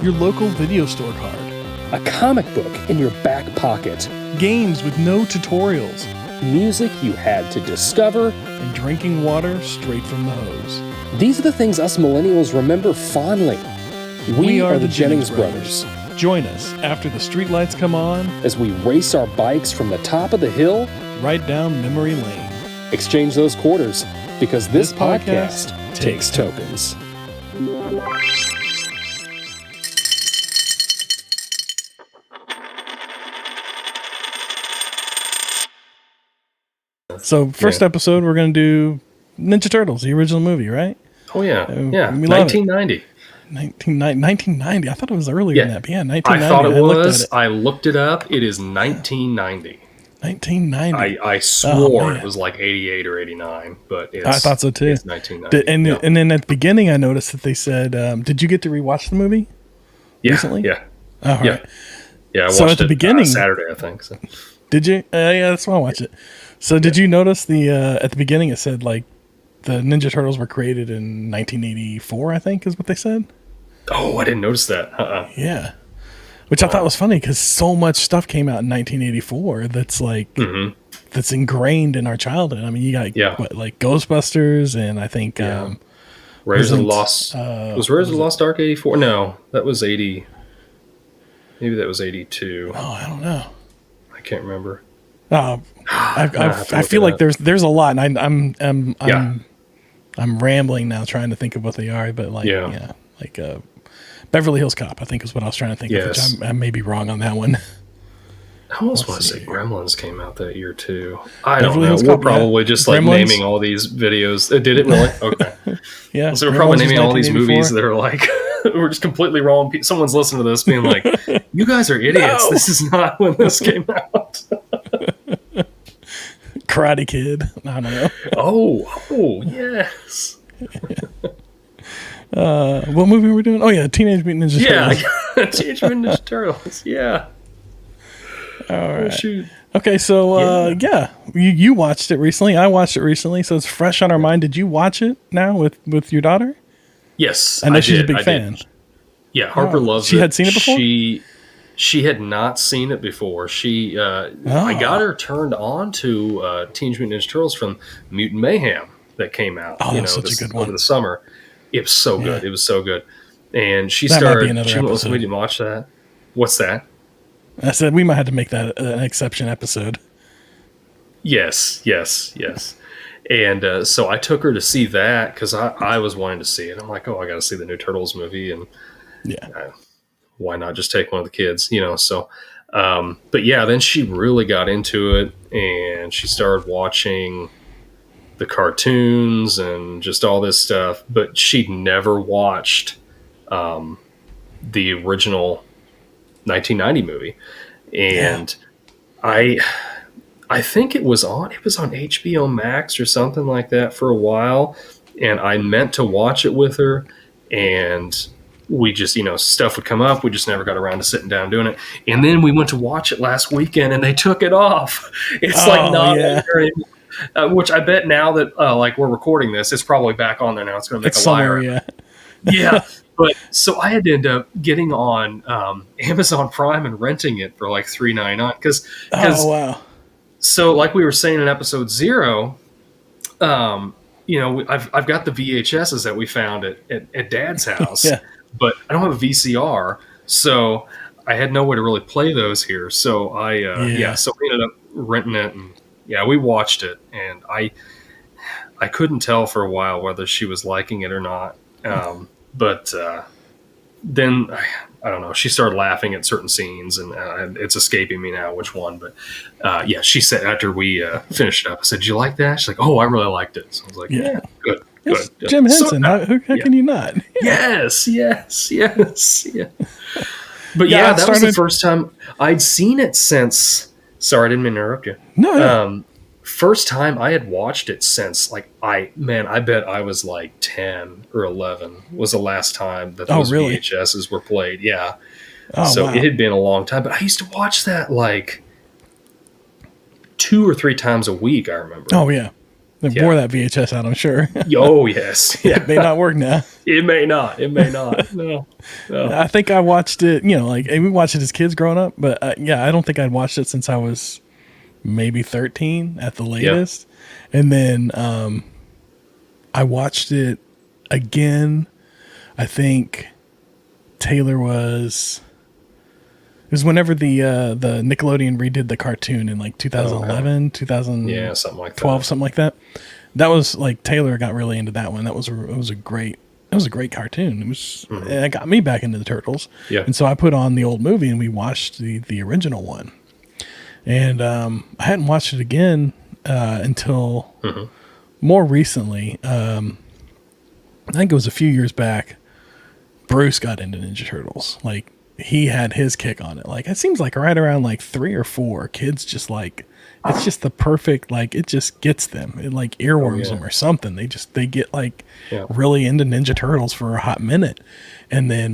your local video store card. A comic book in your back pocket. Games with no tutorials. Music you had to discover. And drinking water straight from the hose. These are the things us millennials remember fondly. We are the Jennings brothers. Join us after the streetlights come on as we race our bikes from the top of the hill right down memory lane. Exchange those quarters because this podcast takes tokens. So first episode, we're going to do Ninja Turtles, the original movie, right? Oh, yeah. Yeah. 1990. 1990. I thought it was earlier than that. But yeah, 1990. I thought it was. I looked it up. It is 1990. 1990. I swore it was like 88 or 89, but I thought so too. It's 1990. And then at the beginning, I noticed that they said, did you get to rewatch the movie recently? Yeah. Oh, right. Yeah, I watched at the beginning, Saturday, I think. So. Did you? Yeah, that's why I watched it. So did you notice at the beginning it said like the Ninja Turtles were created in 1984, I think is what they said? Oh, I didn't notice that. Yeah. Which I thought was funny because so much stuff came out in 1984 that's like that's ingrained in our childhood. I mean, you got like Ghostbusters and I think Raiders of the Lost was Raiders of the Lost Ark 84? No, that was 80. Maybe that was 82. Oh, I don't know. I can't remember. I feel like there's a lot, and I'm rambling now trying to think of what they are, but like Beverly Hills Cop, I think is what I was trying to think of, which I may be wrong on that one. I almost want to say Gremlins came out that year too. I don't know. We're probably just like Gremlins? naming all these videos. Did it really? Okay. Yeah. So we're probably naming all these movies that are like we're just completely wrong. Someone's listening to this being like, "You guys are idiots. No! This is not when this came out." Karate Kid. I don't know. Oh, yes. What movie were we doing? Oh yeah, Teenage Mutant Ninja Turtles. Yeah, Teenage Mutant Ninja Turtles. Yeah. All right. Oh, shoot. Okay, so you watched it recently. I watched it recently, so it's fresh on our mind. Did you watch it now with your daughter? Yes, I know she's a big fan. Yeah, Harper loves it. She had seen it before? She had not seen it before. I got her turned on to Teenage Mutant Ninja Turtles from Mutant Mayhem that came out. Oh, that's such a good one. Over the summer. It was so good. It was so good. And she started. We didn't watch that. What's that? I said we might have to make that an exception episode. Yes. And so I took her to see that because I was wanting to see it. I'm like, I got to see the new Turtles movie, and why not just take one of the kids, So, but yeah, then she really got into it, and she started watching the cartoons and just all this stuff. But she'd never watched the original 1990 movie, and I think it was on HBO Max or something like that for a while, and I meant to watch it with her, and we just, stuff would come up. We just never got around to sitting down and doing it. And then we went to watch it last weekend, and they took it off. It's not there anymore. Which I bet now that like we're recording this, it's probably back on there now. It's going to make a liar. Yeah. But so I had to end up getting on Amazon Prime and renting it for like $3.99 because wow. So like we were saying in episode 0, I've got the VHSs that we found at Dad's house, but I don't have a VCR, so I had no way to really play those here. So so we ended up renting it, and we watched it, and I couldn't tell for a while whether she was liking it or not. But then I don't know. She started laughing at certain scenes, and it's escaping me now which one. But she said after we finished it up, I said, "Did you like that?" She's like, "Oh, I really liked it." So I was like, "Yeah, good." Jim Henson. How can you not? Yes. But that was the first time I'd seen it since. Sorry, I didn't mean to interrupt you. No. First time I had watched it since I bet I was like 10 or 11 was the last time that those VHSs were played. Yeah. It had been a long time, but I used to watch that like 2 or 3 times a week. I remember. Oh yeah. They wore that VHS out, I'm sure. Oh, yes. Yeah. It may not work now. It may not. No. I think I watched it, like we watched it as kids growing up, but I don't think I'd watched it since I was maybe 13 at the latest. Yeah. And then I watched it again. I think Taylor was... It was whenever the Nickelodeon redid the cartoon in like 2011, 2012, something like that. That was like Taylor got really into that one. It was a great cartoon. It got me back into the Turtles. Yeah. And so I put on the old movie and we watched the original one. And I hadn't watched it again until more recently. I think it was a few years back. Bruce got into Ninja Turtles. Like, he had his kick on it. Like, it seems like right around like 3 or 4 kids just like, it's just the perfect, like, it just gets them. It like earworms them or something. They get like really into Ninja Turtles for a hot minute. And then,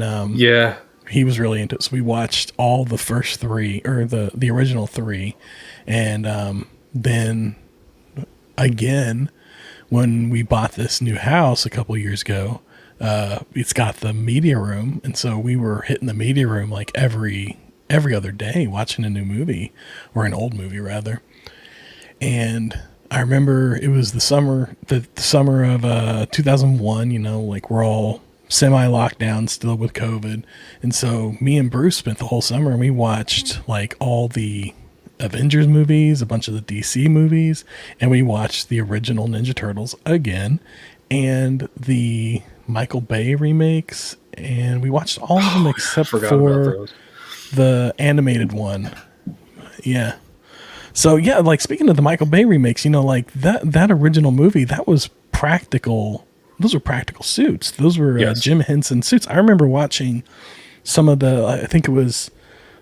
he was really into it. So we watched all the first 3 or the original 3. And, then again, when we bought this new house a couple years ago, it's got the media room, and so we were hitting the media room like every other day watching a new movie, or an old movie rather. And I remember it was the summer of 2001, like we're all semi-locked down still with COVID, and so me and Bruce spent the whole summer and we watched like all the Avengers movies, a bunch of the DC movies, and we watched the original Ninja Turtles again and the Michael Bay remakes, and we watched all of them except for the animated one. Yeah. So yeah, like speaking of the Michael Bay remakes, like that original movie, that was practical. Those were practical suits. Those were Jim Henson suits. I remember watching some of I think it was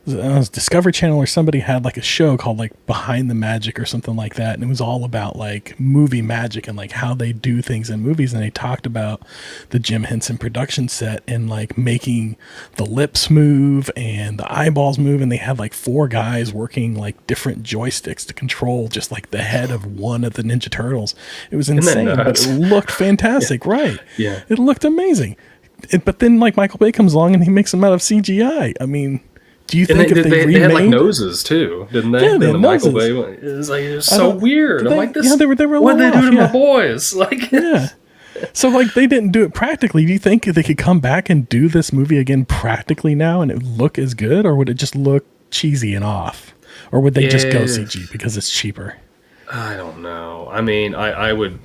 Discovery Channel or somebody had like a show called like Behind the Magic or something like that, and it was all about like movie magic and like how they do things in movies, and they talked about the Jim Henson production set and like making the lips move and the eyeballs move, and they had like 4 guys working like different joysticks to control just like the head of one of the Ninja Turtles. It was insane, but it looked fantastic. Right. Yeah, it looked amazing. But then like Michael Bay comes along and he makes them out of CGI. I mean, do you think if they had like noses too, didn't they? Yeah, they had Michael Bay, it was so weird. I'm like, this. Yeah, they were. What did they do to my boys? Like, yeah. So like they didn't do it practically. Do you think they could come back and do this movie again practically now and it would look as good, or would it just look cheesy and off, or would they just go CG because it's cheaper? I don't know. I mean, I would.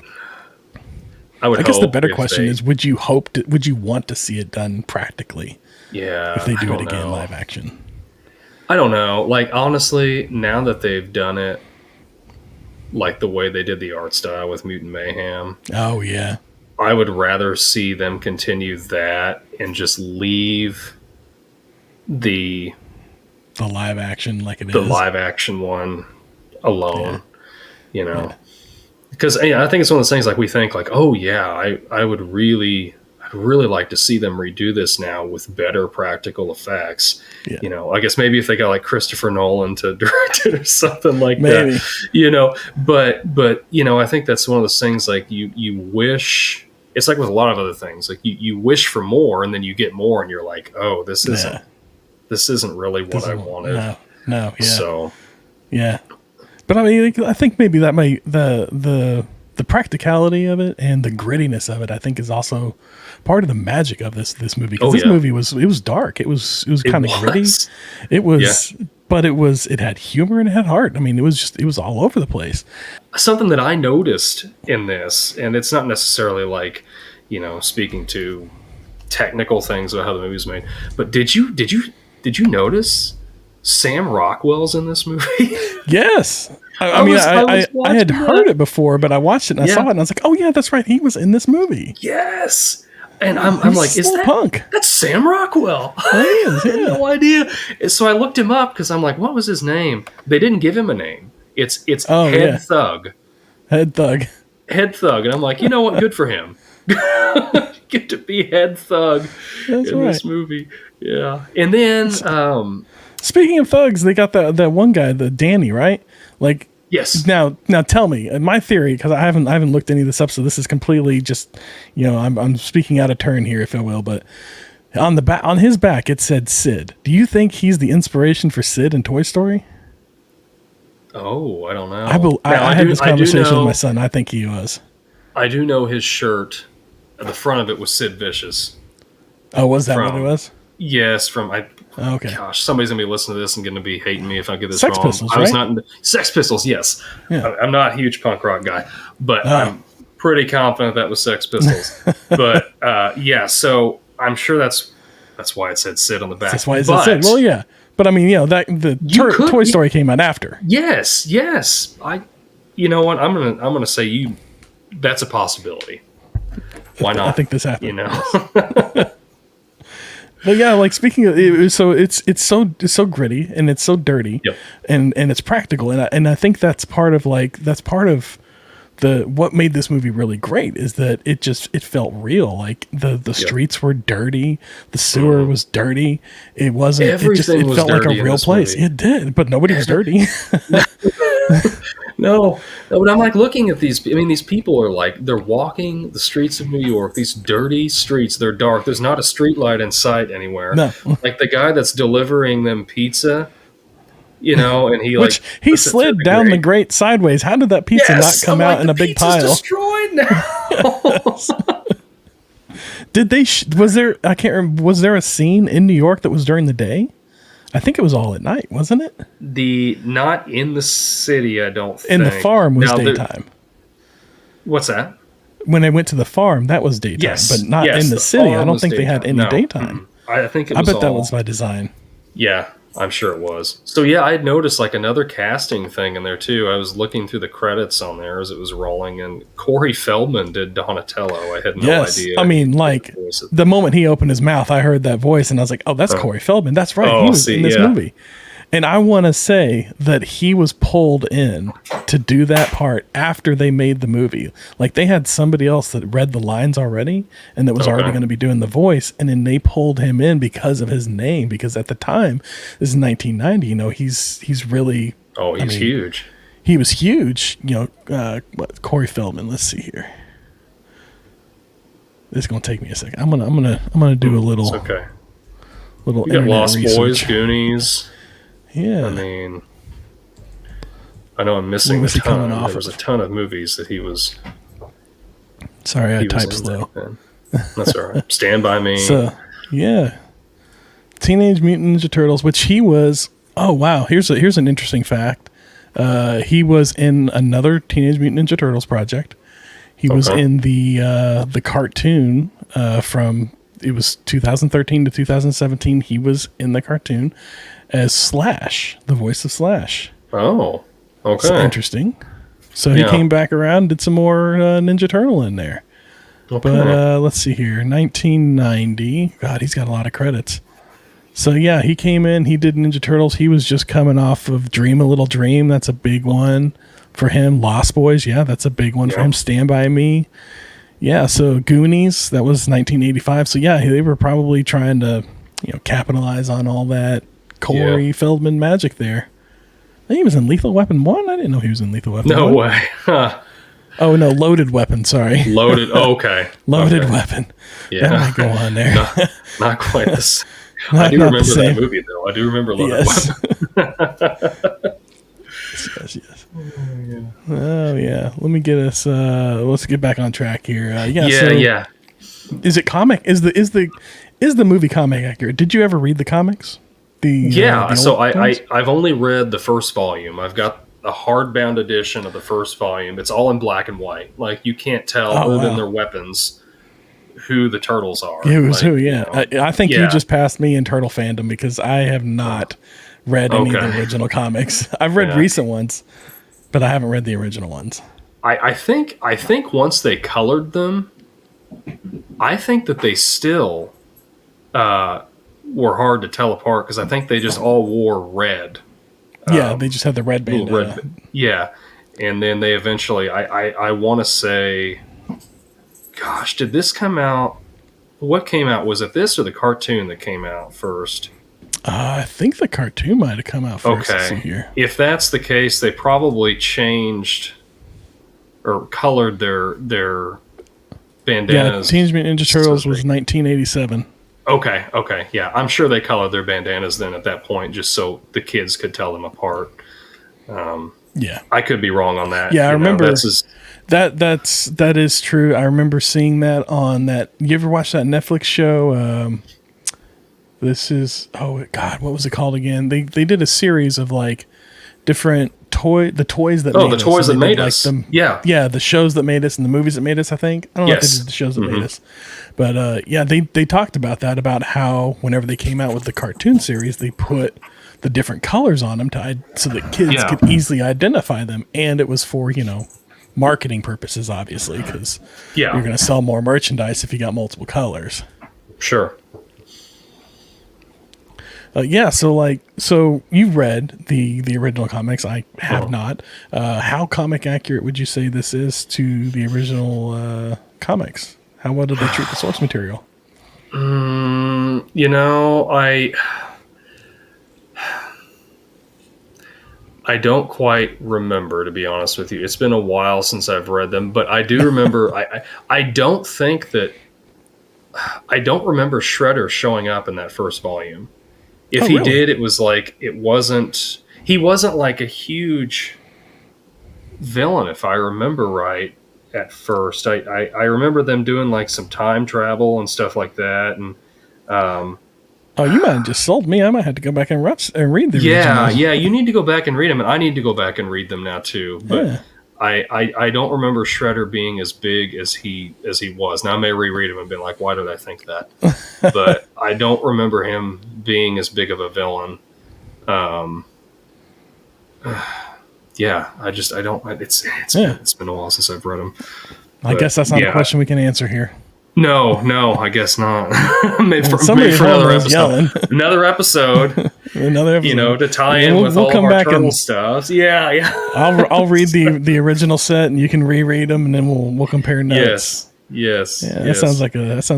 I guess the better question is: would you want to see it done practically? Yeah, if they do it again live action. I don't know. Like, honestly, now that they've done it like the way they did the art style with Mutant Mayhem. Oh, yeah. I would rather see them continue that and just leave the live action like it is. The live action one alone, Because I think it's one of those things like we think like, oh, yeah, I would really like to see them redo this now with better practical effects. Yeah. I guess maybe if they got like Christopher Nolan to direct it or something like that, but I think that's one of those things like you wish. It's like with a lot of other things, like you wish for more and then you get more and you're like, oh, this isn't really what I wanted. No. Yeah. So, yeah. But I mean, I think maybe that might, the practicality of it and the grittiness of it, I think, is also part of the magic of this movie. Because this movie was dark. It was kind of gritty. It was, but it had humor and it had heart. I mean, it was all over the place. Something that I noticed in this, and it's not necessarily like, speaking to technical things about how the movie was made, but did you notice Sam Rockwell's in this movie? Yes. I had heard it before, but I watched it and I saw it and I was like, oh yeah, that's right. He was in this movie. Yes. And I'm like, is that punk? That's Sam Rockwell. I had no idea. So I looked him up because I'm like, what was his name? They didn't give him a name. It's Head Thug. Head Thug. Head Thug. And I'm like, you know what? Good for him. Get to be Head Thug in this movie. Yeah. And then speaking of thugs, they got that one guy, the Danny, right? Like Yes. Now tell me, my theory, because I haven't looked any of this up, so this is completely just, I'm speaking out of turn here, if I will, but on his back it said Sid. Do you think he's the inspiration for Sid in Toy Story? Oh, I don't know. I had this conversation with my son. I think he was. I do know his shirt. At the front of it was Sid Vicious. Oh, was that what it was? Yes, okay. Gosh, somebody's gonna be listening to this and gonna be hating me if I get this Sex wrong. Pistols, I was right? not Sex Pistols. Yes, yeah. I'm not a huge punk rock guy, but I'm pretty confident that was Sex Pistols. But yeah, so I'm sure that's why it said Sid on the back. That's why it said Sid. Well, yeah, but I mean, Toy Story came out after. Yes. You know what? I'm gonna say that's a possibility. Why not? I think this happened. But yeah, like speaking of it, so it's so gritty and it's so dirty, yep. and it's practical, and I think that's part of what made this movie really great is that it felt real. Like the streets were dirty, the sewer was dirty. It wasn't. Everything it felt like a real place. Movie. It did, but nobody was dirty. No, but I'm like looking at these. I mean, these people are like they're walking the streets of New York. These dirty streets. They're dark. There's not a street light in sight anywhere. No, like the guy that's delivering them pizza. And he slid down the grate sideways. How did that pizza not come out in a big pile? Destroyed now. Did they? Was there? I can't remember. Was there a scene in New York that was during the day? I think it was all at night, wasn't it? Not in the city, I don't think. And the farm was daytime. What's that? When they went to the farm, that was daytime, but not in the city. I don't think they had any daytime. I think it was that was by design. Yeah, I'm sure it was. So yeah, I had noticed like another casting thing in there too. I was looking through the credits on there as it was rolling, and Corey Feldman did Donatello. I had no idea. I mean, like the moment he opened his mouth, I heard that voice, and I was like, "Oh, that's Corey Feldman. That's right. He was in this movie." And I want to say that he was pulled in to do that part after they made the movie. Like they had somebody else that read the lines already and that was already going to be doing the voice. And then they pulled him in because of his name. Because at the time, this is 1990, he's really... Oh, he's huge. He was huge. Corey Feldman. Let's see here. This is going to take me a second. I'm gonna do a little... It's okay. Little you got Lost research. Boys, Goonies... Yeah, I mean, I know I'm missing a ton. There was a ton of movies that he was. Sorry, I typed slow. That's all right. Stand By Me. So, yeah, Teenage Mutant Ninja Turtles, which he was. Oh wow, here's an interesting fact. He was in another Teenage Mutant Ninja Turtles project. He was in the cartoon from it was 2013 to 2017. He was in the cartoon as Slash, the voice of Slash. Oh, okay. So interesting. So he came back around, did some more Ninja Turtle in there. Okay. But let's see here. 1990. God, he's got a lot of credits. So yeah, he came in, he did Ninja Turtles. He was just coming off of Dream a Little Dream. That's a big one for him. Lost Boys, yeah, that's a big one for him. Stand By Me. Yeah, so Goonies, that was 1985. So yeah, they were probably trying to, capitalize on all that Corey Feldman magic there. I think he was in Lethal Weapon 1. I didn't know he was in Lethal Weapon 1. No way. Huh. Oh, no, Loaded Weapon, sorry. Loaded, okay. Loaded Weapon. Yeah. That might go on there. Not quite this. I do remember that movie, though. I do remember Loaded Weapon. Yes. Oh, yeah. Let me get us, let's get back on track here. Yeah. Is it comic? Is the movie comic accurate? Did you ever read the comics? So I've only read the first volume. I've got a hardbound edition of the first volume. It's all in black and white. Like you can't tell other than their weapons who the turtles are. It was I think you just passed me in turtle fandom because I have not read any of the original comics. I've read recent ones, but I haven't read the original ones. I think once they colored them, I think that they still were hard to tell apart because I think they just all wore red. They just had the red bandana. And then they eventually, I want to say, gosh, did this come out? What came out? Was it this or the cartoon that came out first? I think the cartoon might have come out first. Okay. Let's see here. If that's the case, they probably changed or colored their bandanas. Yeah, Teenage Mutant Ninja Turtles was 1987. Okay. Yeah, I'm sure they colored their bandanas then at that point just so the kids could tell them apart. Yeah. I could be wrong on that. Yeah, I remember that is true. I remember seeing that on that. You ever watch that Netflix show? What was it called again? They did a series of like different toys that made us. The toys that made us. Yeah, the shows that made us and the movies that made us, I think. I don't know if they did the shows that made us. But they talked about that, about how whenever they came out with the cartoon series, they put the different colors on them so that kids could easily identify them. And it was for, marketing purposes, obviously, because you're going to sell more merchandise if you got multiple colors. Sure. So you've read the original comics. I have not. How comic accurate would you say this is to the original comics? How well did they treat the source material? I don't quite remember, to be honest with you. It's been a while since I've read them, but I do remember. I don't remember Shredder showing up in that first volume. If he did, it was like he wasn't like a huge villain, if I remember right. At first, I remember them doing like some time travel and stuff like that, and you might have just sold me. I might have to go back and read the originals. Yeah. You need to go back and read them, and I need to go back and read them now too. But I don't remember Shredder being as big as he was. Now I may reread him and be like, why did I think that? But I don't remember him being as big of a villain. I don't. It's been a while since I've read them. I guess that's not a question we can answer here. No, I guess not. maybe for another episode. Another episode. To tie in with all of our turtle stuff. Yeah. I'll read the original set, and you can reread them, and then we'll compare notes. Yes. Yeah, that sounds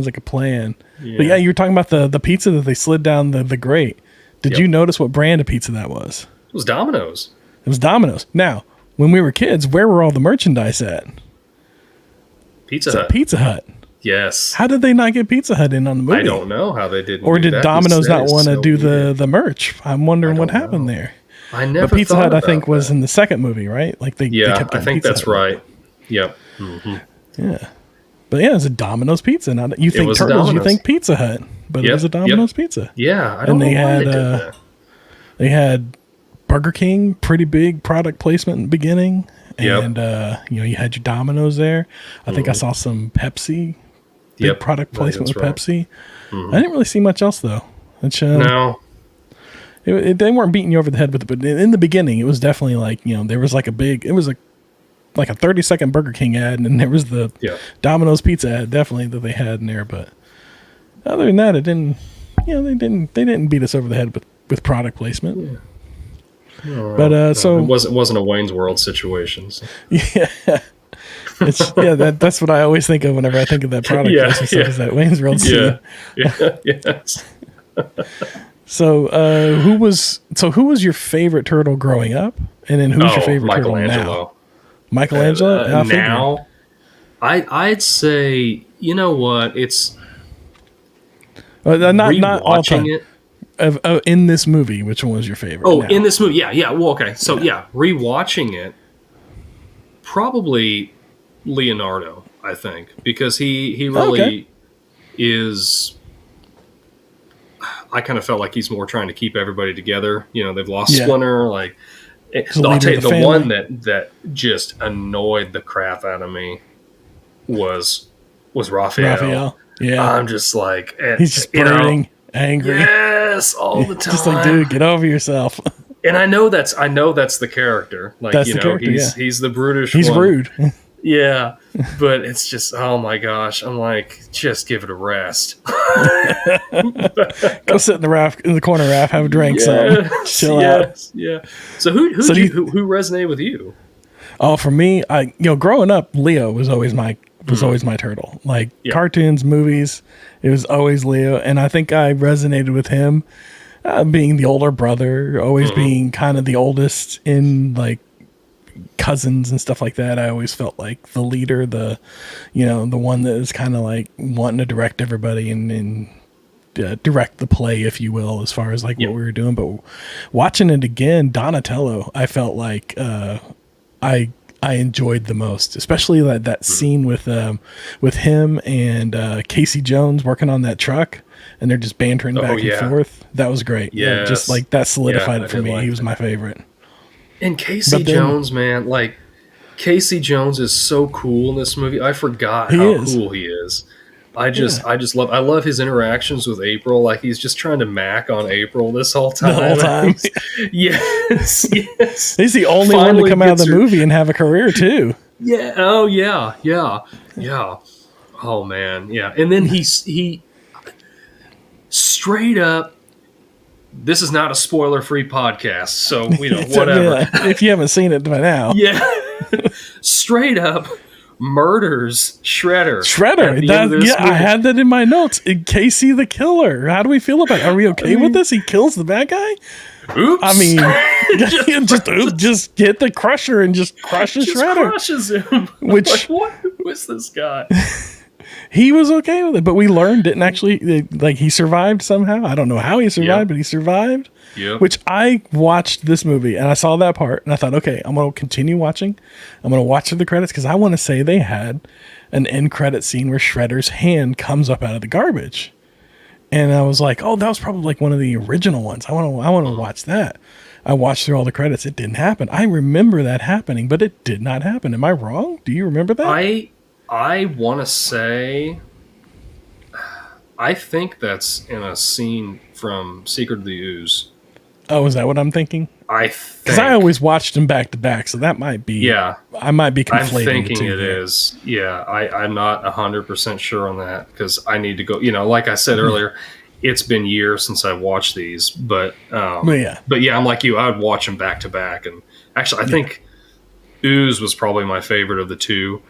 like a plan. Yeah. But you were talking about the pizza that they slid down the grate. Did you notice what brand of pizza that was? It was Domino's. It was Domino's. Now, when we were kids, where were all the merchandise at? Pizza Hut. Pizza Hut. Yes. How did they not get Pizza Hut in on the movie? I don't know how they didn't. Or did Domino's not want to do the merch? I'm wondering what happened there. I never. But Pizza Hut, I think, was in the second movie, right? Like they kept I think that's right. Yep. Mm-hmm. Yeah. But it's a Domino's pizza. Now you think Turtles, you think Pizza Hut, but it was a Domino's pizza. Yeah, I don't know why they did that. They had Burger King, pretty big product placement in the beginning, and you had your Domino's there. I think I saw some Pepsi, product placement with Pepsi. I didn't really see much else though. No, they weren't beating you over the head with it, but in the beginning, it was definitely like there was like it was like a 30-second Burger King ad, and then there was the Domino's pizza ad, definitely, that they had in there. But other than that, it didn't. They didn't beat us over the head with product placement. Yeah. But it wasn't a Wayne's World situation. So. Yeah, that's what I always think of whenever I think of that product placement. Is that Wayne's World scene? Yes. So who was your favorite turtle growing up, and then who's your favorite turtle now? Michelangelo. Now, I'd say, you know what, it's not all time. It. In this movie, which one was your favorite? Oh, in this movie, yeah. Well, okay, so rewatching it, probably Leonardo, I think, because he really is. I kind of felt like he's more trying to keep everybody together. They've lost Splinter. Like, I'll tell you, the one that just annoyed the crap out of me was Raphael. Yeah, I'm just like, he's just burning, angry. Yes, all the time. Just like, dude, get over yourself. And I know that's the character. Like, that's the character, he's the brutish. He's rude. Yeah, but it's just, oh my gosh, I'm like, just give it a rest. Go sit in the corner, Raph, have a drink, chill out. Yeah. So who resonated with you? Oh, for me, growing up, Leo was always my turtle. Like cartoons, movies, it was always Leo, and I think I resonated with him being the older brother, always being kind of the oldest in like cousins and stuff like that. I always felt like the leader, the one that is kind of like wanting to direct everybody and direct the play, if you will, as far as like what we were doing. But watching it again, Donatello, I felt like I enjoyed the most, especially that scene with him and Casey Jones working on that truck, and they're just bantering back and forth. That was great. Yeah, just like that solidified it for me. He was my favorite. And Casey Jones, man, like Casey Jones is so cool in this movie. I forgot how cool he is. I love his interactions with April. Like he's just trying to mac on April this whole time. The whole time. yes. He's the only one to come out of the movie and have a career too. Yeah. Oh yeah. Oh man. Yeah. And then he straight up. This is not a spoiler-free podcast, so whatever. If you haven't seen it by now, straight up murders Shredder. I had that in my notes. Casey the Killer. How do we feel about it? Are we okay with this? He kills the bad guy? Oops. I mean, just get the crusher and just crushes Shredder. Crushes him. Which, like, what? Who is this guy? He was okay with it, but we learned didn't actually, like, he survived somehow. I don't know how he survived, but he survived. Yep. Which I watched this movie and I saw that part and I thought, okay, I'm going to continue watching. I'm going to watch through the credits because I want to say they had an end credit scene where Shredder's hand comes up out of the garbage. And I was like, oh, that was probably like one of the original ones. I want to watch that. I watched through all the credits. It didn't happen. I remember that happening, but it did not happen. Am I wrong? Do you remember that? I want to say, I think that's in a scene from Secret of the Ooze. Oh, is that what I'm thinking? I think. Because I always watched them back to back, so that might be. Yeah. I might be conflating I'm thinking it is. Yeah, I'm not 100% sure on that because I need to go. Like I said earlier, it's been years since I watched these, but yeah, I'm like you. I would watch them back to back, and actually, I think Ooze was probably my favorite of the two.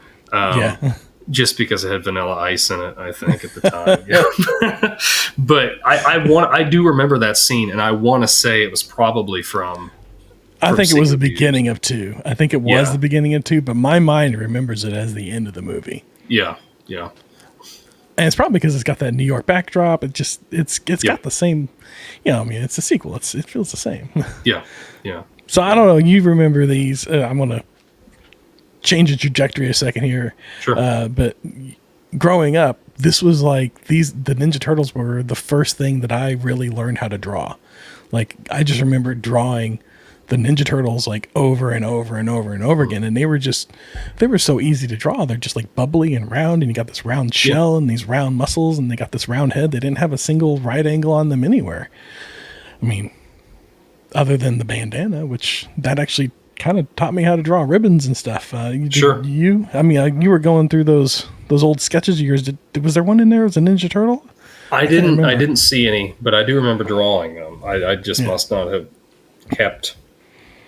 Just because it had Vanilla Ice in it, I think at the time. Yeah. But I do remember that scene, and I want to say it was probably from. I think it was the beginning of 2. I think it was the beginning of 2, but my mind remembers it as the end of the movie. Yeah. And it's probably because it's got that New York backdrop. It's got the same. It's a sequel. It feels the same. Yeah. So I don't know. You remember these? I'm gonna change the trajectory a second here. Sure. But growing up, this was like the Ninja Turtles were the first thing that I really learned how to draw. Like I just remember drawing the Ninja Turtles like over and over and over and over again. And they were so easy to draw. They're just like bubbly and round, and you got this round shell and these round muscles, and they got this round head. They didn't have a single right angle on them anywhere. I mean, other than the bandana, which that actually kind of taught me how to draw ribbons and stuff. Sure. You were going through those old sketches of yours. Was there one in there as a Ninja Turtle? I didn't see any, but I do remember drawing them. I just must not have kept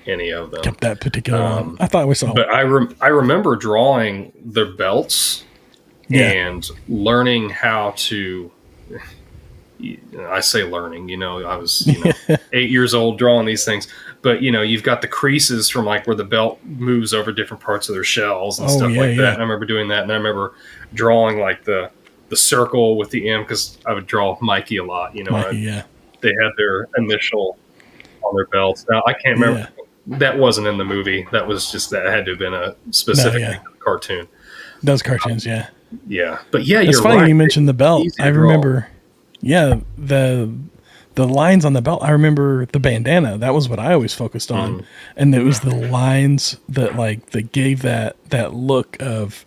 any of them. Kept that particular one. I thought we saw. But I remember drawing their belts and learning how to. I say learning. I was 8 years old drawing these things. But, you've got the creases from like where the belt moves over different parts of their shells and stuff like that. And I remember doing that. And I remember drawing like the circle with the M because I would draw Mikey a lot. They had their initial on their belts. Now, I can't remember. That wasn't in the movie. That had to have been a specific cartoon. Those cartoons, yeah. Yeah. But yeah, it's you're funny right. you mentioned the belt. I remember, the lines on the belt. I remember the bandana. That was what I always focused on. And it was the lines that gave that look of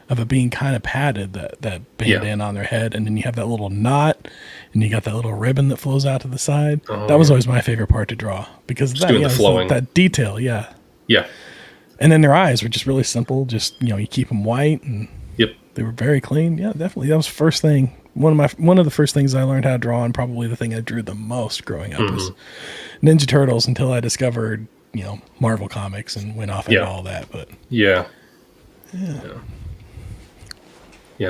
it being kind of padded, that bandana on their head. And then you have that little knot and you got that little ribbon that flows out to the side. That was always my favorite part to draw because the flowing. That detail. Yeah. Yeah. And then their eyes were just really simple. Just, you keep them white and they were very clean. Yeah, definitely. That was the first thing. One of the first things I learned how to draw, and probably the thing I drew the most growing up was Ninja Turtles until I discovered, Marvel Comics and went off into all that. But yeah.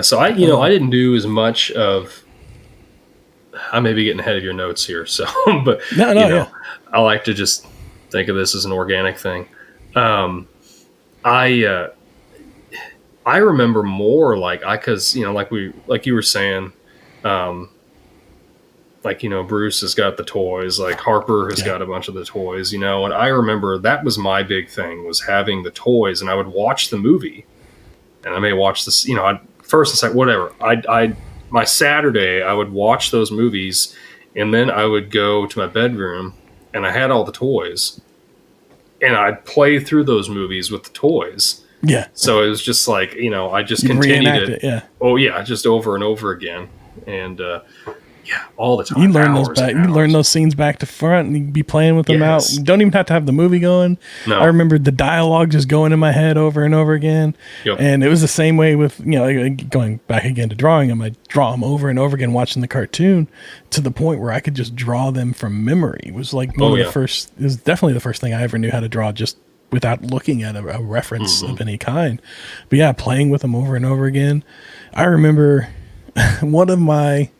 So I didn't do as much of I may be getting ahead of your notes here, so but I like to just think of this as an organic thing. I remember more because like you were saying, Bruce has got the toys, like Harper has got a bunch of the toys, and I remember that was my big thing, was having the toys, and I would watch the movie, and I may watch this, first and second, whatever. My Saturday, I would watch those movies, and then I would go to my bedroom, and I had all the toys, and I'd play through those movies with the toys. Yeah. So it was just like, I just continued it. Yeah. Oh yeah, just over and over again, and all the time. You learn those back. You learn those scenes back to front, and you be playing with them out. You don't even have to have the movie going. No. I remember the dialogue just going in my head over and over again. Yep. And it was the same way with going back again to drawing them. I draw them over and over again, watching the cartoon, to the point where I could just draw them from memory. It was like one of the first. It was definitely the first thing I ever knew how to draw, just without looking at a reference of any kind. But yeah, playing with them over and over again. I remember one of my,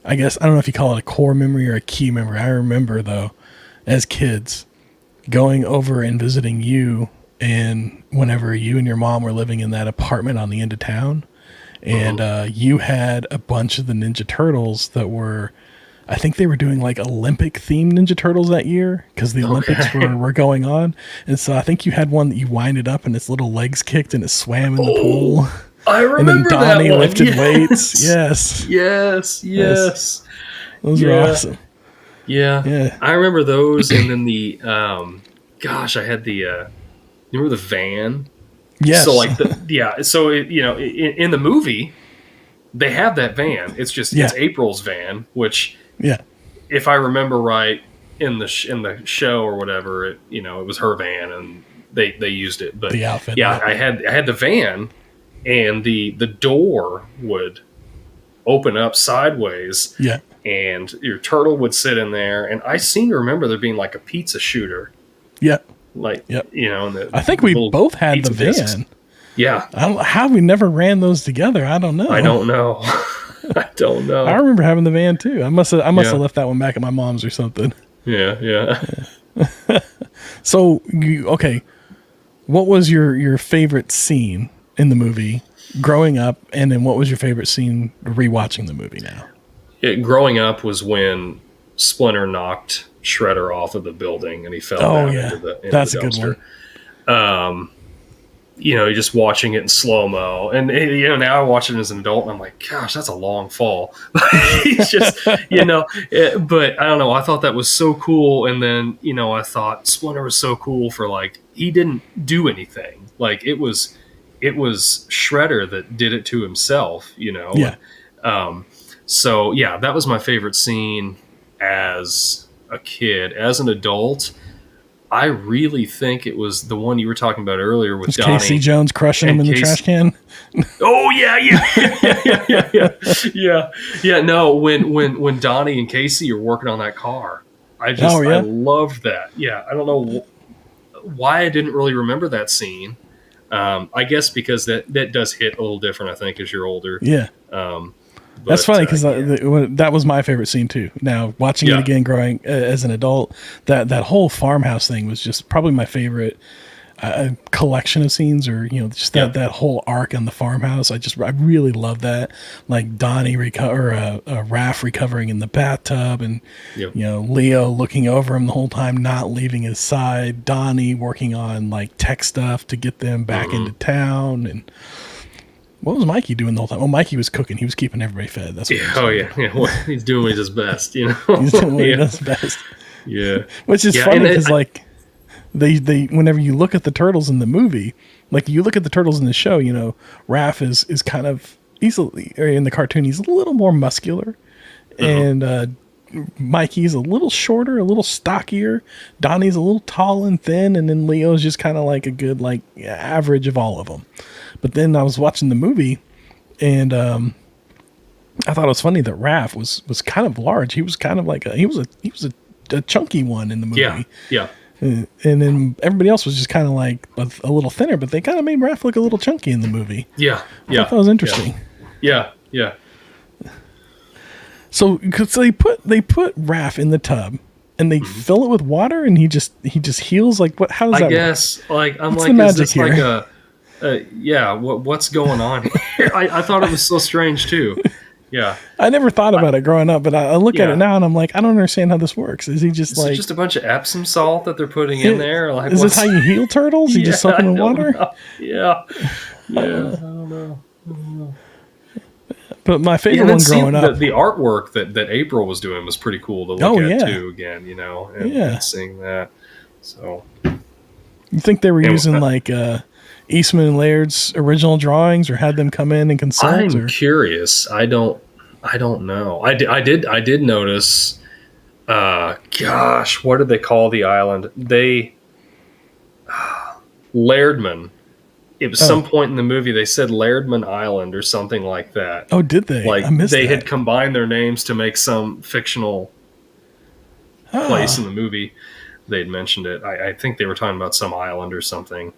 I guess, I don't know if you call it a core memory or a key memory. I remember, though, as kids, going over and visiting you, and whenever you and your mom were living in that apartment on the end of town, and you had a bunch of the Ninja Turtles that were, I think they were doing like Olympic-themed Ninja Turtles that year, because the Olympics were going on. And so I think you had one that you winded up and its little legs kicked and it swam in the pool. I remember that one. And then Donnie lifted weights. Yes. Those were awesome. Yeah. I remember those. And then the, I had the, you remember the van? Yes. So in the movie, they have that van. It's just, it's April's van, which, if I remember right, in the show or whatever, it was her van and they used it. But the outfit. I had the van. And the door would open up sideways. Yeah. And your turtle would sit in there. And I seem to remember there being like a pizza shooter. Yeah. I think we both had the van. Discs. Yeah. I don't know how we never ran those together. I don't know. I don't know. I remember having the van too. I must have left that one back at my mom's or something. Yeah. So what was your favorite scene in the movie growing up, and then what was your favorite scene rewatching the movie now? Growing up was when Splinter knocked Shredder off of the building and he fell down into the That's dumpster. A good one. You're just watching it in slow-mo, and now I watch it as an adult and I'm like, gosh, that's a long fall. It's just but I don't know, I thought that was so cool. And then I thought Splinter was so cool for, like, he didn't do anything. Like, it was Shredder that did it to himself, Yeah. So yeah, that was my favorite scene as a kid. As an adult, I really think it was the one you were talking about earlier with Donnie. Casey Jones crushing him in the trash can. Oh yeah. No, when Donnie and Casey are working on that car, I loved that. Yeah, I don't know why I didn't really remember that scene. I guess because that does hit a little different, I think, as you're older. Yeah. That's funny because that was my favorite scene too. Now watching it again, growing as an adult, that whole farmhouse thing was just probably my favorite collection of scenes, or just that whole arc on the farmhouse. I really love that. Like Donnie Raph recovering in the bathtub, and Leo looking over him the whole time, not leaving his side. Donnie working on like tech stuff to get them back into town. And what was Mikey doing the whole time? Oh, Mikey was cooking. He was keeping everybody fed. That's what Well, he's doing what he does best. He's doing what he does best. Yeah, which is funny because like they whenever you look at the turtles in the movie, like you look at the turtles in the show, Raph is kind of easily, or in the cartoon he's a little more muscular, and Mikey's a little shorter, a little stockier. Donnie's a little tall and thin, and then Leo's just kind of like a good average of all of them. But then I was watching the movie, and I thought it was funny that Raph was kind of large. He was kind of like he was a chunky one in the movie. Yeah. And then everybody else was just kind of like a little thinner, but they kind of made Raph look a little chunky in the movie. Yeah. I thought that was interesting. Yeah. So because they put Raph in the tub and they fill it with water and he just heals. Like what? How does that work? I guess like I'm What's like, the is magic this here? like yeah? What's going on here? I thought it was so strange too. Yeah. I never thought about it growing up, but I look at it Yeah. now and I'm like, I don't understand how this works. Is he just Is it like just a bunch of Epsom salt that they're putting in there? Like, is this how you heal turtles? You Yeah, just soak them in water? know. Yeah. Yeah. I don't know. But my Yeah, favorite and then one growing up, the artwork that April was doing was pretty cool to look at too. Again, and seeing that. So you think they were And, using like Eastman and Laird's original drawings, or had them come in and consult? I'm curious. I don't know. I did notice. Gosh, what did they call the island? Lairdman. It was some point in the movie they said Lairdman Island or something like that. Oh, did they? Like I missed they that. had combined their names to make some fictional place in the movie. They'd mentioned it. I think they were talking about some island or something.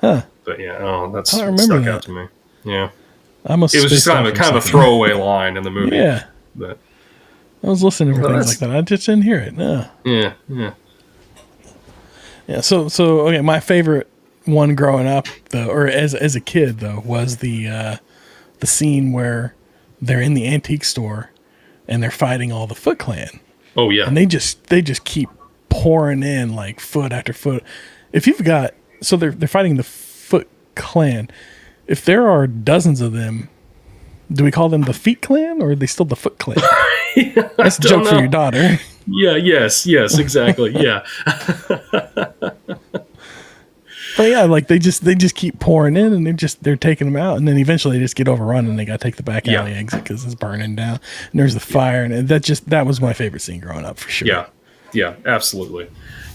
Huh. But yeah, that's I don't remember stuck that. out to me. Yeah. I must It was just kind of a throwaway line in the movie. Yeah. But I was listening for Well, things like that. I just didn't hear it. No. yeah. Yeah. So okay, my favorite one growing up though, or as a kid though, was the scene where they're in the antique store and they're fighting all the Foot Clan. Oh yeah. And they just keep pouring in like foot after foot. If you've got they're fighting the Foot Clan. If there are dozens of them, do we call them the Feet Clan or are they still the Foot Clan? That's a joke for your daughter. Yeah, yes, exactly. Yeah. But yeah, like they just keep pouring in and they're taking them out, and then eventually they just get overrun and they got to take the back alley exit because it's burning down. And there's the fire, and that was my favorite scene growing up for sure. Yeah, absolutely.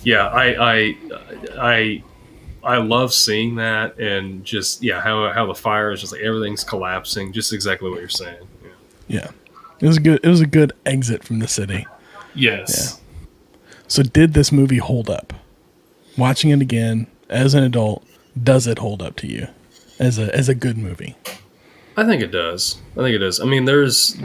Yeah, I love seeing that, and just how the fire is just like everything's collapsing, just exactly what you're saying. Yeah. It was a good exit from the city. Yes. Yeah. So did this movie hold up? Watching it again as an adult, does it hold up to you as a good movie? I think it does. I mean, there's some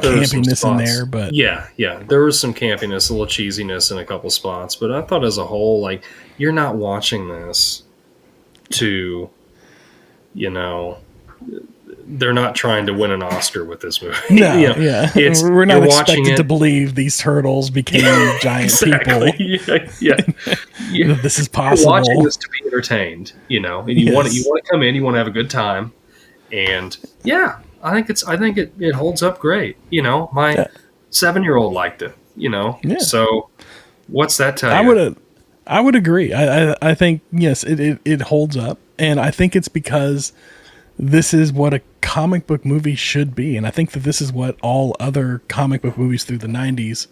campiness in there, but yeah, there was some campiness, a little cheesiness in a couple spots, but I thought as a whole, like, you're not watching this to, they're not trying to win an Oscar with this movie. No, we're not expected to believe these turtles became giant people. Yeah. This is possible. You're watching this to be entertained, and you want to come in, you want to have a good time, and I think it holds up great. My 7-year-old liked it. So what's that tell you? I would agree. I think yes, it holds up, and I think it's because this is what a comic book movie should be, and I think that this is what all other comic book movies through the 90s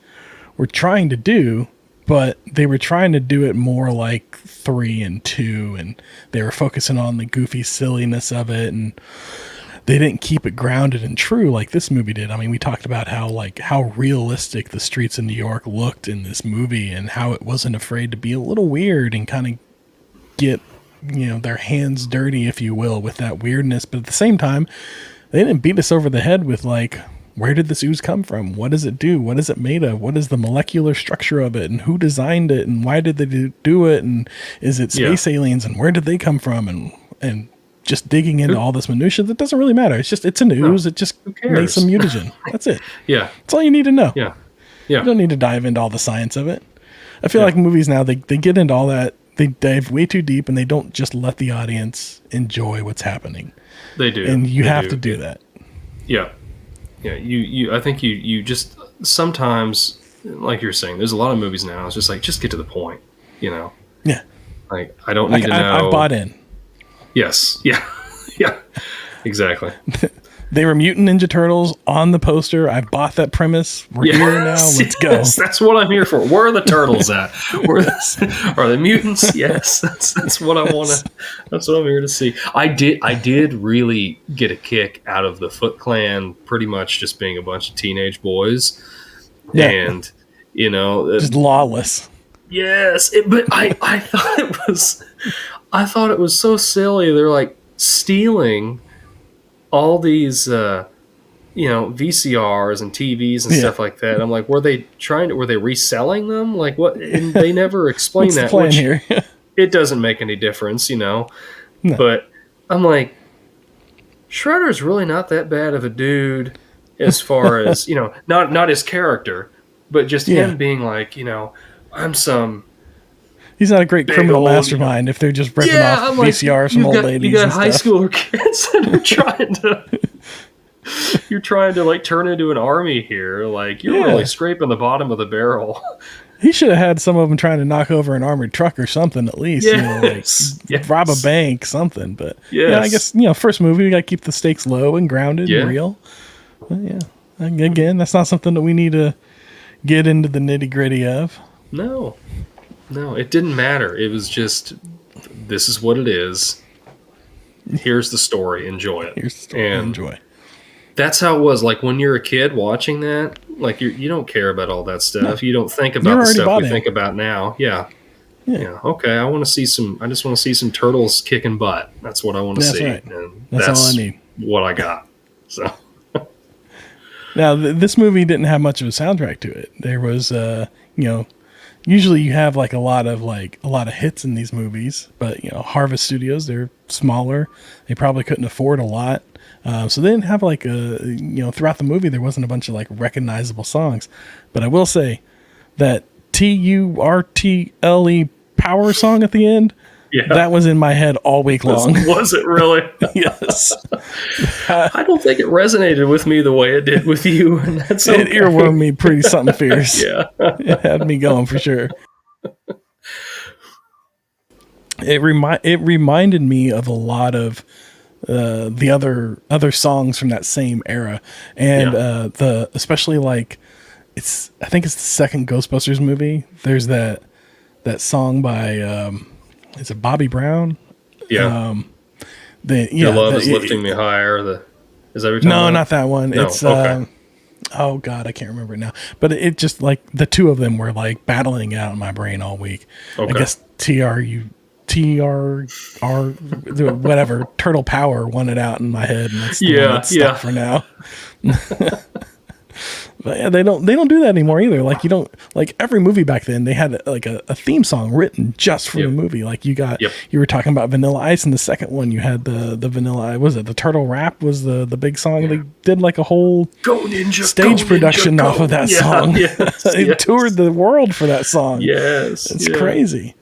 were trying to do, but they were trying to do it more like 3 and 2, and they were focusing on the goofy silliness of it, and they didn't keep it grounded and true like this movie did. I mean, we talked about how realistic the streets in New York looked in this movie, and how it wasn't afraid to be a little weird and kind of get their hands dirty, if you will, with that weirdness. But at the same time, they didn't beat us over the head with like, where did this ooze come from? What does it do? What is it made of? What is the molecular structure of it? And who designed it? And why did they do it? And is it space aliens? And where did they come from? And just digging into all this minutia that doesn't really matter. It's an ooze. It just makes some mutagen. That's it. Yeah. That's all you need to know. Yeah. You don't need to dive into all the science of it. I feel like movies now, they get into all that. They dive way too deep, and they don't just let the audience enjoy what's happening. They do. And you have to do that. Yeah. Yeah. I think you just sometimes, like you're saying, there's a lot of movies now. It's just like, just get to the point, Yeah. Like, I don't need to know. I bought in. Yes. Yeah. Yeah. Exactly. They were Mutant Ninja Turtles on the poster. I bought that premise. We're here now. Let's go. That's what I'm here for. Where are the turtles at? Are they mutants? Yes. That's what I want to. That's what I'm here to see. I did really get a kick out of the Foot Clan, pretty much just being a bunch of teenage boys, and just lawless. Yes, but I thought it was so silly. They're like stealing all these VCRs and TVs and stuff like that. I'm like, were they reselling them? Like what? And they never explain What's that. The plan here? It doesn't make any difference, No. But I'm like, Shredder's really not that bad of a dude as far as, not his character, but just him being like, I'm some. He's not a great criminal mastermind if they're just ripping off VCRs from old ladies. You got and high stuff. schooler kids that are trying to. You're trying to like turn into an army here. Like you're really scraping the bottom of the barrel. He should have had some of them trying to knock over an armored truck or something at least. Yes. Rob a bank, something. But yes. I guess first movie we got to keep the stakes low and grounded and real. But again, that's not something that we need to get into the nitty gritty of. No, it didn't matter. It was just this is what it is. Here's the story. Enjoy it. Here's the story. Enjoy. That's how it was. Like when you're a kid watching that, like you don't care about all that stuff. No. You don't think about the stuff we think about now. Yeah. Okay. I just want to see some turtles kicking butt. That's what I want to see. Right. And that's all I need. What I got. So. Now this movie didn't have much of a soundtrack to it. There was, usually you have like a lot of hits in these movies, but Harvest Studios, they're smaller. They probably couldn't afford a lot. So they didn't have throughout the movie, there wasn't a bunch of like recognizable songs, but I will say that TURTLE power song at the end, that was in my head all week long. Was it really? Yes. I don't think it resonated with me the way it did with you. And that's okay. It earwormed me pretty something fierce. Yeah. It had me going for sure. It reminded me of a lot of the other songs from that same era, and especially like I think it's the second Ghostbusters movie. There's that song by is it Bobby Brown? Yeah. Your love is lifting me higher. Is that what you're talking about? No, not that one. No, it's okay. Oh God, I can't remember it now. But it just like the two of them were like battling out in my brain all week. Okay. I guess whatever Turtle Power won it out in my head, and that's the one that's stuck for now. But they don't do that anymore either. Like you don't like every movie back then they had like a theme song written just for the movie. Like you were talking about Vanilla Ice in the second one. You had the Vanilla, was it the Turtle Rap was the big song. They did like a whole stage production off of that song. They toured the world for that song. Yes, it's crazy.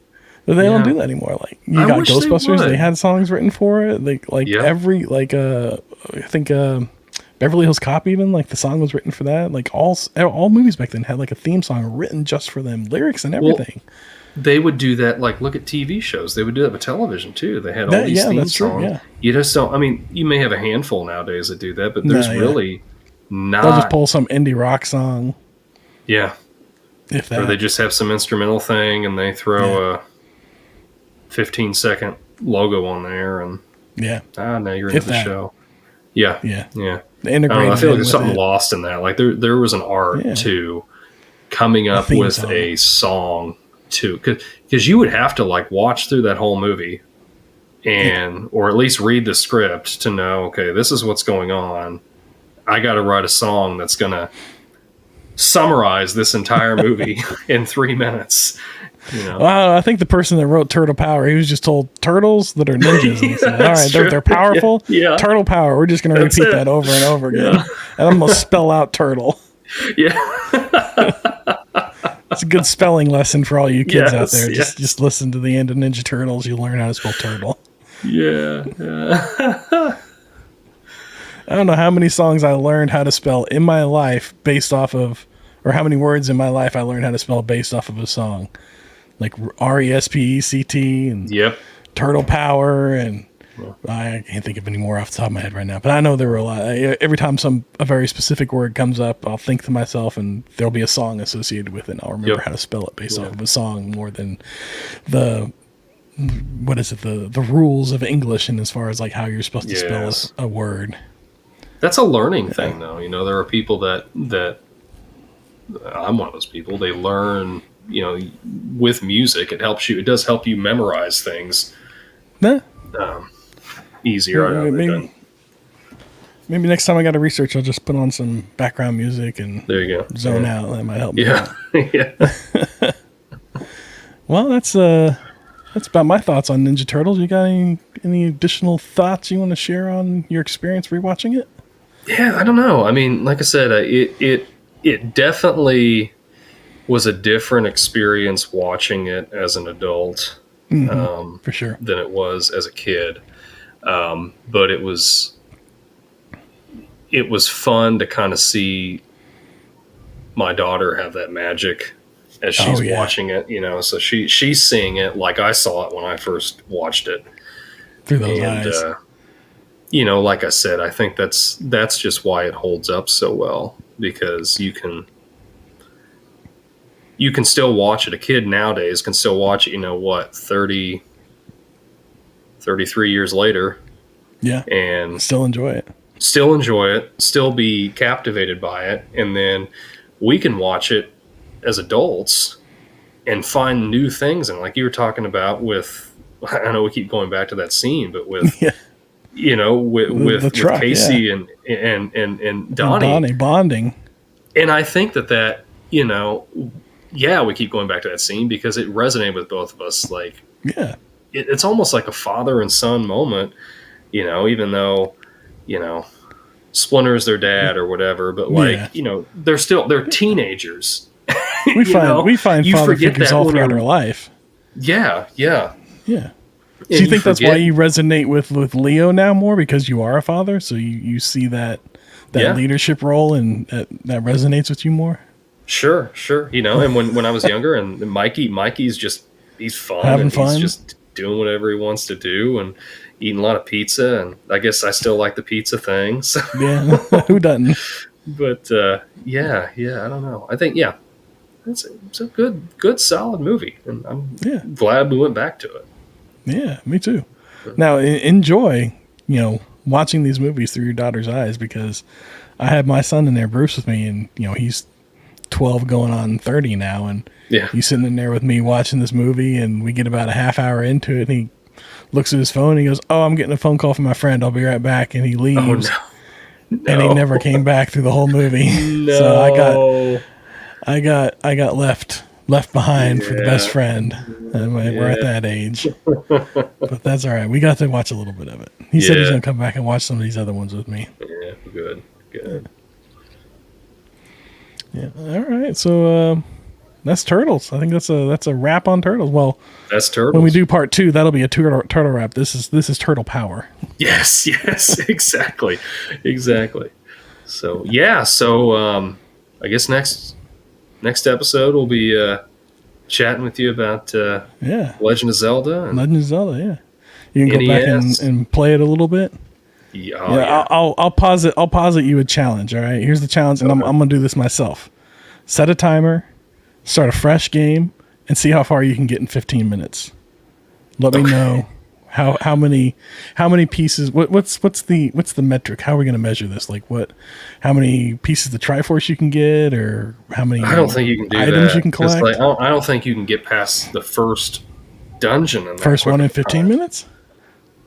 But they don't do that anymore. Like you got Ghostbusters, they had songs written for it. Every I think Beverly Hills Cop, even like the song was written for that. Like all movies back then had like a theme song written just for them, lyrics and everything. Well, they would do that. Like look at TV shows; they would do that with television too. They had all these theme songs. True, yeah. You just don't. I mean, you may have a handful nowadays that do that, but there's really not. They'll just pull some indie rock song. Yeah, if that. Or they just have some instrumental thing and they throw a 15-second logo on there, and now you're into the show. Yeah. I feel like there's something lost in that. Like there was an art to coming up with a song too, because you would have to like watch through that whole movie or at least read the script to know, okay, this is what's going on. I got to write a song that's going to summarize this entire movie in 3 minutes. Well, I think the person that wrote Turtle Power, he was just told turtles that are ninjas. And said, all right, they're powerful. Yeah. Turtle Power. We're just going to repeat that over and over again. Yeah. And I'm going to spell out turtle. Yeah. It's a good spelling lesson for all you kids out there. Just listen to the end of Ninja Turtles. You'll learn how to spell turtle. Yeah. I don't know how many songs I learned how to spell in my life based off of, or how many words in my life I learned how to spell based off of a song. Like RESPECT and Turtle Power, and I can't think of any more off the top of my head right now. But I know there were a lot. Every time a very specific word comes up, I'll think to myself, and there'll be a song associated with it. And I'll remember how to spell it based off of a song more than the rules of English, and as far as like how you're supposed to spell a word. That's a learning thing, though. There are people that I'm one of those people. They learn. With music, it helps you. It does help you memorize things easier. Maybe next time I got to research, I'll just put on some background music and there you go. Zone out. That might help me. Yeah, yeah. Well, that's about my thoughts on Ninja Turtles. You got any additional thoughts you want to share on your experience rewatching it? Yeah, I don't know. I mean, like I said, it definitely was a different experience watching it as an adult, for sure, than it was as a kid. But it was fun to kind of see my daughter have that magic as she's watching it, so she's seeing it like I saw it when I first watched it through those eyes. Like I said, I think that's just why it holds up so well, because you can still watch it. A kid nowadays can still watch it, 33 years later. Yeah. And still enjoy it, still be captivated by it. And then we can watch it as adults and find new things. And like you were talking about with, I know we keep going back to that scene, but with, with truck, Casey and Donnie bonding. And I think that, we keep going back to that scene because it resonated with both of us. Like, it's almost like a father and son moment, even though, Splinter's their dad or whatever, but they're teenagers. We find father figures all throughout our life. Yeah. Do you think that's why you resonate with Leo now more, because you are a father? So you see that leadership role and that resonates with you more? Sure. And when I was younger, and Mikey's he's fun. Having fun. He's just doing whatever he wants to do and eating a lot of pizza. And I guess I still like the pizza thing. So. Yeah. Who doesn't? But I don't know. I think, it's a good solid movie. And I'm glad we went back to it. Yeah, me too. Now, enjoy, watching these movies through your daughter's eyes, because I have my son in there, Bruce, with me, and, he's 12 going on 30 now, and he's sitting in there with me watching this movie, and we get about a half hour into it, and he looks at his phone, and he goes, "Oh, I'm getting a phone call from my friend. I'll be right back," and he leaves. Oh, no. And he never came back through the whole movie. No. So I got left behind for the best friend. We're at that age, but that's all right. We got to watch a little bit of it. He said he's gonna come back and watch some of these other ones with me. Yeah, good. Yeah. All right. So that's Turtles. I think that's a wrap on Turtles. Well, that's Turtles. When we do part 2, that'll be a turtle wrap. This is Turtle Power. Yes, exactly. So I guess next episode we'll be chatting with you about Legend of Zelda. You can go back and play it a little bit. I'll posit you a challenge. All right, here's the challenge, and I'm gonna do this myself. Set a timer, start a fresh game, and see how far you can get in 15 minutes. Let me know how many pieces. What's the metric? How are we gonna measure this? Like how many pieces of Triforce you can get, or how many? I don't think you can do items that. You can collect. I don't think you can get past the first dungeon in that first one in 15 minutes.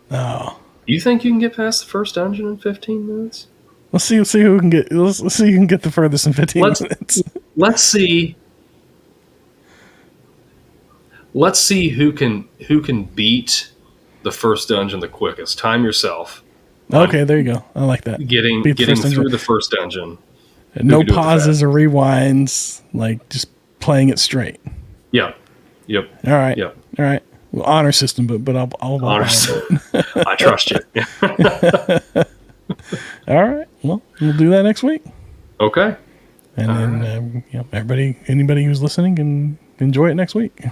Oh. You think you can get past the first dungeon in 15 minutes? Let's see who can get. Let's see who can get the furthest in 15 minutes. Let's see. Let's see who can beat the first dungeon the quickest. Time yourself. Okay, there you go. I like that. Getting through the first dungeon. No pauses or rewinds. Like just playing it straight. Yep. All right. Yep. All right. Well, honor system, but I'll honor system. I trust you. All right. Well, we'll do that next week. Okay. And then anybody who's listening can enjoy it next week.